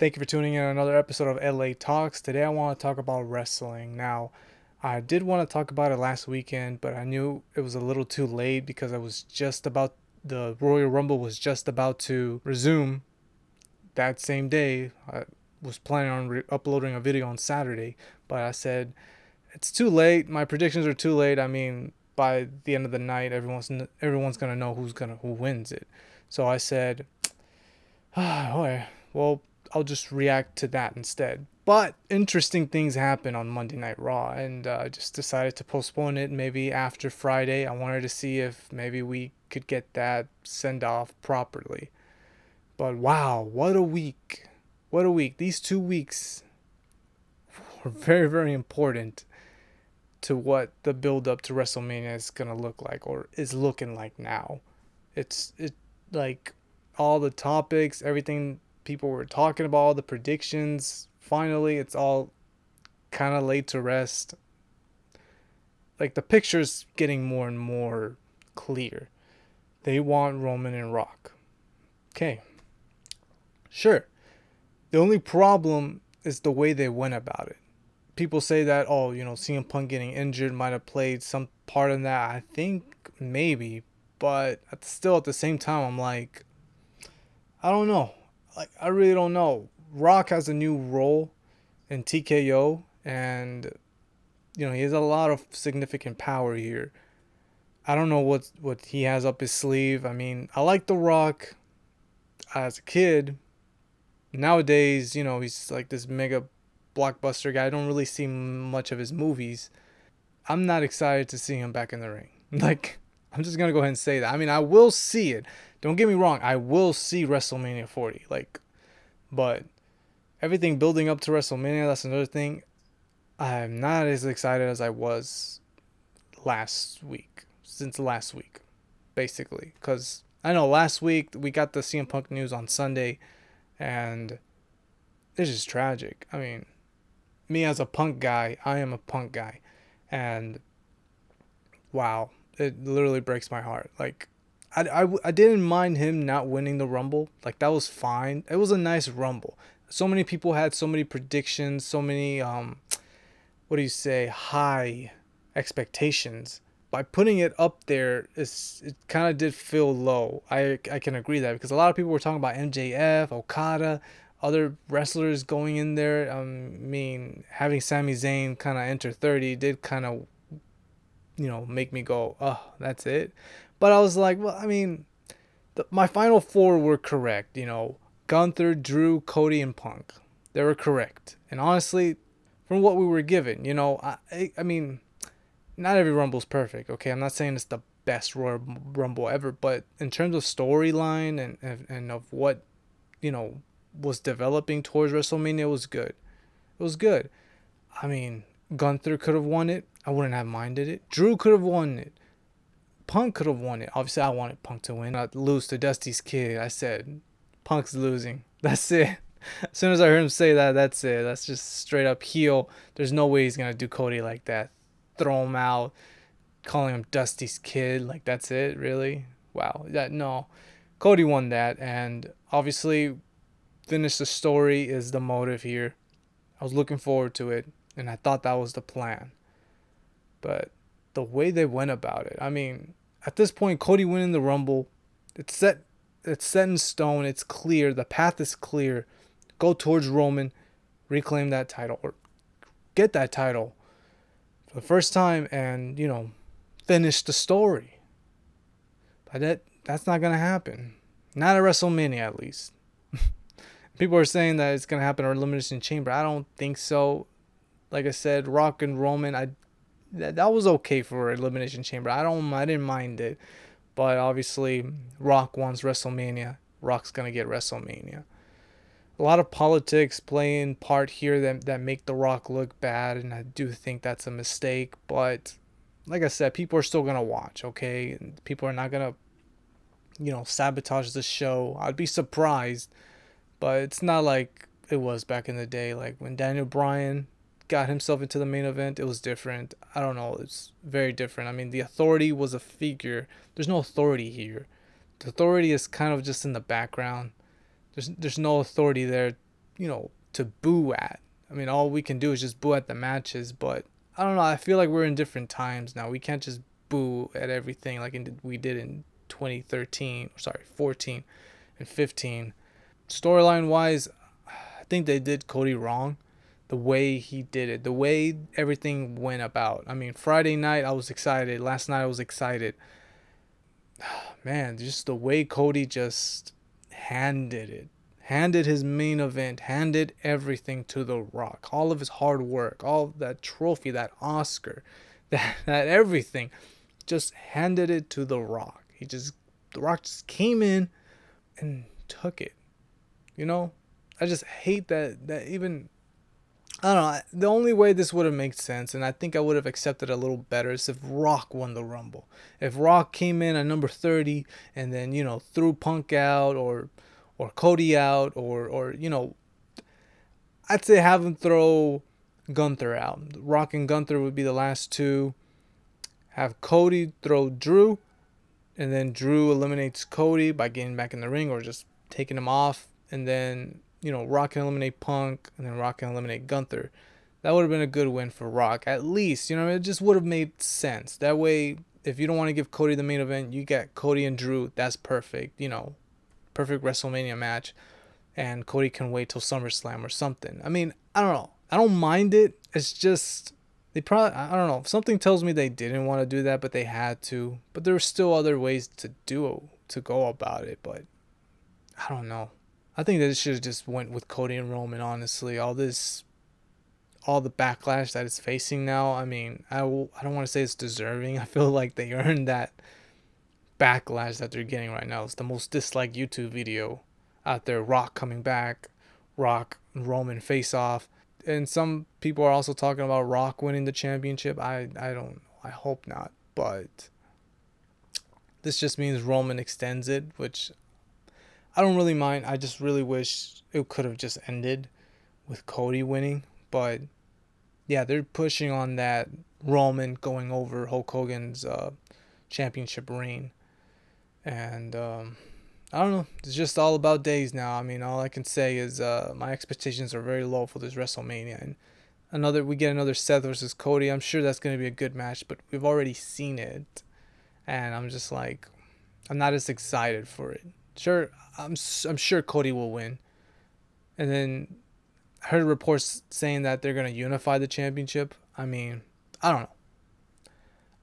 Thank you for tuning in on another episode of LA Talks. Today I want to talk about wrestling. Now, I did want to talk about it last weekend, but I knew it was a little too late because the Royal Rumble was just about to resume that same day. I was planning on uploading a video on Saturday, but I said it's too late. My predictions are too late. I mean, by the end of the night, everyone's gonna know who wins it. So I said, okay, well, I'll just react to that instead. But interesting things happen on Monday Night Raw, and I just decided to postpone it maybe after Friday. I wanted to see if maybe we could get that send off properly. But wow, what a week! What a week! These 2 weeks were very, very important to what the build up to WrestleMania is gonna look like, or is looking like now. It like all the topics, everything people were talking about, all the predictions. Finally, it's all kind of laid to rest. Like the picture's getting more and more clear. They want Roman and Rock. Okay, sure. The only problem is the way they went about it. People say that, oh, CM Punk getting injured might have played some part in that. I think maybe, but still at the same time, I'm like, I don't know. Like, I really don't know. Rock has a new role in TKO, and he has a lot of significant power here. I don't know what he has up his sleeve. I mean, I like The Rock as a kid. Nowadays, he's like this mega blockbuster guy. I don't really see much of his movies. I'm not excited to see him back in the ring. Like, I'm just gonna go ahead and say that. I mean, I will see it. Don't get me wrong. I will see WrestleMania 40. Like, but everything building up to WrestleMania, that's another thing. I'm not as excited as I was since last week, basically. Because I know last week we got the CM Punk news on Sunday, and it's just tragic. I mean, me as a Punk guy, I am a Punk guy, and wow, it literally breaks my heart. Like, I didn't mind him not winning the Rumble. Like, that was fine. It was a nice Rumble. So many people had so many predictions, so many what do you say, high expectations. By putting it up there, it kind of did feel low. I can agree that because a lot of people were talking about MJF, Okada, other wrestlers going in there. I mean, having Sami Zayn kind of enter 30 did kind of, make me go, oh, that's it. But I was like, well, I mean, my final four were correct. Gunther, Drew, Cody, and Punk. They were correct. And honestly, from what we were given, I mean, not every Rumble's perfect, okay? I'm not saying it's the best Royal Rumble ever, but in terms of storyline and of what, was developing towards WrestleMania, it was good. It was good. I mean, Gunther could have won it. I wouldn't have minded it. Drew could have won it. Punk could have won it. Obviously, I wanted Punk to win. Not lose to Dusty's Kid. I said, Punk's losing. That's it. As soon as I heard him say that, that's it. That's just straight up heel. There's no way he's going to do Cody like that. Throw him out, calling him Dusty's Kid. Like, that's it? Really? Wow. No. Cody won that, and obviously, finish the story is the motive here. I was looking forward to it, and I thought that was the plan. But the way they went about it, I mean, at this point, Cody winning the Rumble, it's set in stone. It's clear. The path is clear. Go towards Roman, reclaim that title, or get that title for the first time, and finish the story. But that's not gonna happen. Not at WrestleMania, at least. People are saying that it's gonna happen at Elimination Chamber. I don't think so. Like I said, Rock and Roman, that was okay for Elimination Chamber. I didn't mind it, but obviously Rock wants WrestleMania. Rock's gonna get WrestleMania. A lot of politics playing part here that make The Rock look bad, and I do think that's a mistake. But like I said, people are still gonna watch. Okay, and people are not gonna sabotage the show. I'd be surprised, but it's not like it was back in the day. Like when Daniel Bryan got himself into the main event, it was different. I don't know, it's very different. I mean, the authority was a figure. There's no authority here. The authority is kind of just in the background. There's no authority there to boo at. I mean, all we can do is just boo at the matches, but I don't know. I feel like we're in different times now. We can't just boo at everything like we did in 2013, sorry, 14 and 15. Storyline wise, I think they did Cody wrong. The way he did it, the way everything went about. I mean, Friday night I was excited. Last night I was excited. Man, just the way Cody just handed it, handed his main event, handed everything to The Rock. All of his hard work, all that trophy, that Oscar, that everything, just handed it to The Rock. The Rock just came in and took it. You know, I just hate that even. I don't know. The only way this would have made sense, and I think I would have accepted a little better, is if Rock won the Rumble. If Rock came in at number 30 and then, threw Punk out or Cody out or I'd say have him throw Gunther out. Rock and Gunther would be the last two. Have Cody throw Drew, and then Drew eliminates Cody by getting back in the ring or just taking him off, and then Rock can eliminate Punk, and then Rock can eliminate Gunther. That would have been a good win for Rock. At least, it just would have made sense. That way, if you don't want to give Cody the main event, you get Cody and Drew. That's perfect. Perfect WrestleMania match. And Cody can wait till SummerSlam or something. I mean, I don't know. I don't mind it. It's just, they probably, I don't know. Something tells me they didn't want to do that, but they had to. But there were still other ways to go about it. But I don't know. I think that it should have just went with Cody and Roman, honestly. All the backlash that it's facing now, I mean, I don't want to say it's deserving. I feel like they earned that backlash that they're getting right now. It's the most disliked YouTube video out there. Rock coming back, Rock and Roman face off. And some people are also talking about Rock winning the championship. I don't know. I hope not. But this just means Roman extends it, which I don't really mind. I just really wish it could have just ended with Cody winning. But yeah, they're pushing on that Roman going over Hulk Hogan's championship reign. And I don't know. It's just all about days now. I mean, all I can say is my expectations are very low for this WrestleMania. And we get another Seth versus Cody. I'm sure that's going to be a good match, but we've already seen it. And I'm just like, I'm not as excited for it. Sure, I'm sure Cody will win. And then I heard reports saying that they're going to unify the championship. I mean, I don't know.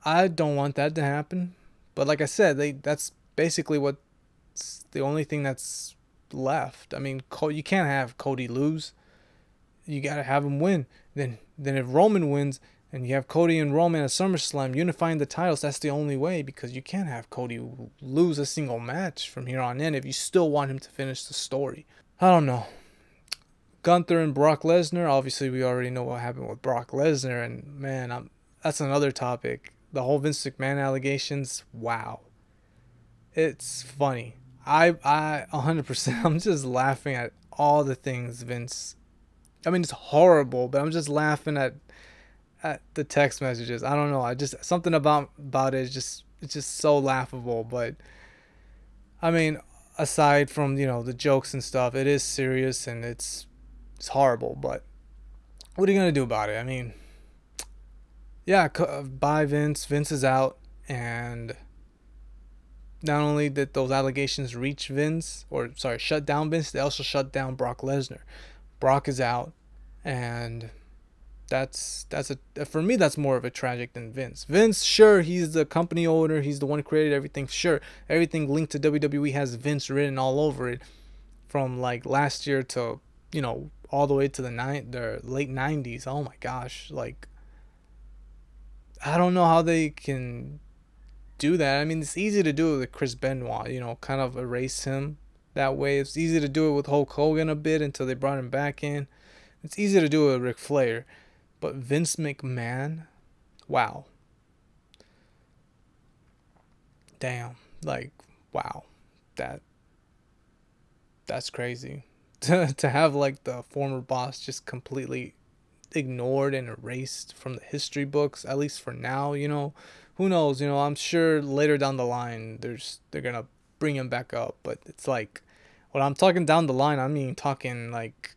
I don't want that to happen. But like I said, that's basically what's the only thing that's left. I mean, you can't have Cody lose. You got to have him win. Then if Roman wins and you have Cody and Roman at SummerSlam unifying the titles, that's the only way, because you can't have Cody lose a single match from here on in if you still want him to finish the story. I don't know. Gunther and Brock Lesnar, obviously we already know what happened with Brock Lesnar, and man, that's another topic. The whole Vince McMahon allegations, wow. It's funny. I 100%, I'm just laughing at all the things Vince, I mean, it's horrible, but I'm just laughing at the text messages. I don't know. I just, something about it is just, it's just so laughable. But I mean, aside from, the jokes and stuff, it is serious and it's horrible. But what are you going to do about it? I mean, yeah, bye Vince. Vince is out. And not only did those allegations reach Vince, or sorry, shut down Vince, they also shut down Brock Lesnar. Brock is out. And that's for me, that's more of a tragic than Vince. Vince, sure, he's the company owner, he's the one who created everything. Sure, everything linked to WWE has Vince written all over it, from like last year to all the way to the late 90s. Oh my gosh, like I don't know how they can do that. I mean, it's easy to do it with Chris Benoit, kind of erase him that way. It's easy to do it with Hulk Hogan a bit until they brought him back in. It's easy to do it with Ric Flair. But Vince McMahon, wow. Damn. Like, wow. That's crazy. To have like the former boss just completely ignored and erased from the history books, at least for now, Who knows, I'm sure later down the line they're going to bring him back up, but it's like when I'm talking down the line, I mean talking like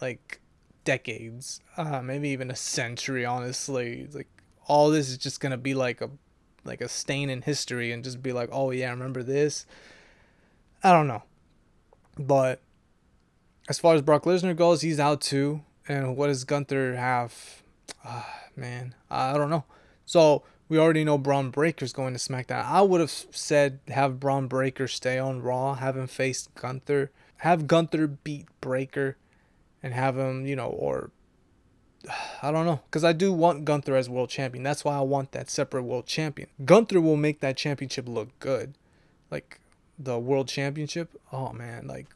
like decades, maybe even a century. Honestly, like all this is just gonna be like a stain in history, and just be like, oh yeah, remember this? I don't know, but as far as Brock Lesnar goes, he's out too. And what does Gunther have? Man, I don't know. So we already know Braun Breaker's going to SmackDown. I would have said have Braun Breaker stay on Raw, have him face Gunther, have Gunther beat Breaker, and have him, or I don't know, because I do want Gunther as world champion. That's why I want that separate world champion. Gunther will make that championship look good, like the world championship. Oh man, like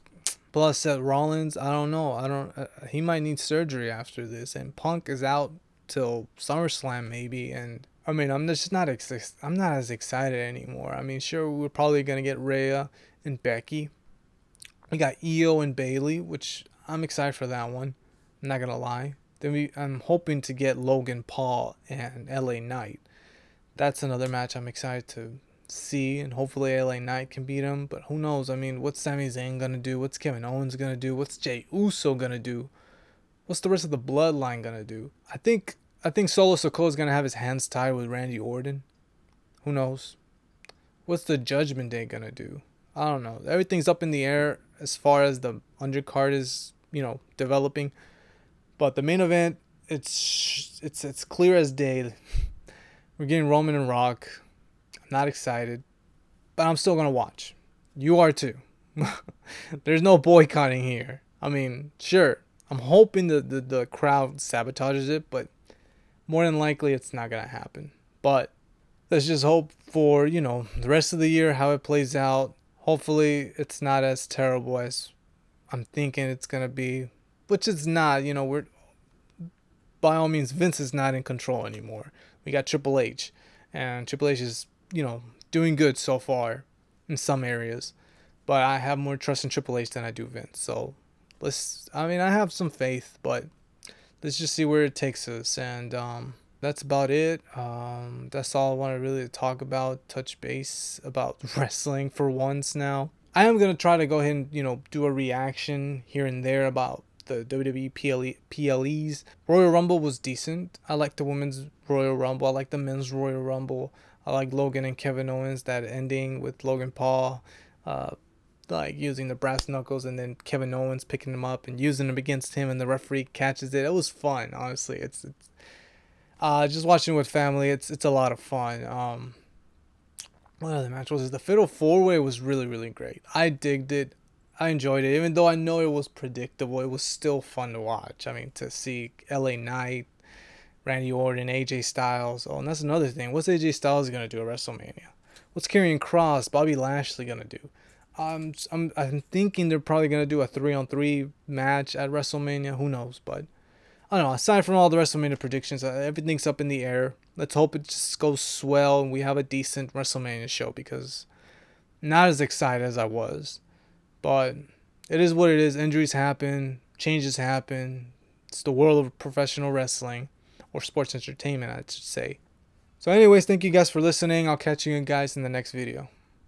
plus Seth Rollins. I don't know. I don't. He might need surgery after this, and Punk is out till SummerSlam maybe. And I mean, I'm just not. I'm not as excited anymore. I mean, sure, we're probably gonna get Rhea and Becky. We got Io and Bayley, which I'm excited for that one. I'm not gonna lie. Then I'm hoping to get Logan Paul and LA Knight. That's another match I'm excited to see, and hopefully LA Knight can beat him. But who knows? I mean, what's Sami Zayn gonna do? What's Kevin Owens gonna do? What's Jey Uso gonna do? What's the rest of the bloodline gonna do? I think Solo Sikoa is gonna have his hands tied with Randy Orton. Who knows? What's the Judgment Day gonna do? I don't know. Everything's up in the air as far as the undercard is, developing. But the main event, it's clear as day. We're getting Roman and Rock. I'm not excited, but I'm still gonna watch. You are too. There's no boycotting here. I mean, sure, I'm hoping the crowd sabotages it, but more than likely it's not gonna happen. But let's just hope for, the rest of the year, how it plays out. Hopefully it's not as terrible as I'm thinking it's gonna be, which it's not. We're by all means, Vince is not in control anymore. We got Triple H, and Triple H is, doing good so far in some areas, but I have more trust in Triple H than I do Vince. So I have some faith, but let's just see where it takes us. And that's about it. That's all I want to really talk about, touch base about wrestling for once now. I am going to try to go ahead and, do a reaction here and there about the WWE PLEs. Royal Rumble was decent. I like the women's Royal Rumble. I like the men's Royal Rumble. I like Logan and Kevin Owens, that ending with Logan Paul, like using the brass knuckles and then Kevin Owens picking them up and using them against him, and the referee catches it. It was fun, honestly. It's just watching with family. It's a lot of fun. What other match was it? The Fatal 4-Way was really, really great. I digged it. I enjoyed it. Even though I know it was predictable, it was still fun to watch. I mean, to see LA Knight, Randy Orton, AJ Styles. Oh, and that's another thing. What's AJ Styles going to do at WrestleMania? What's Karrion Kross, Bobby Lashley going to do? I'm thinking they're probably going to do a 3-on-3 match at WrestleMania. Who knows? But I don't know. Aside from all the WrestleMania predictions, everything's up in the air. Let's hope it just goes swell and we have a decent WrestleMania show, because I'm not as excited as I was. But it is what it is. Injuries happen. Changes happen. It's the world of professional wrestling, or sports entertainment, I should say. So anyways, thank you guys for listening. I'll catch you guys in the next video.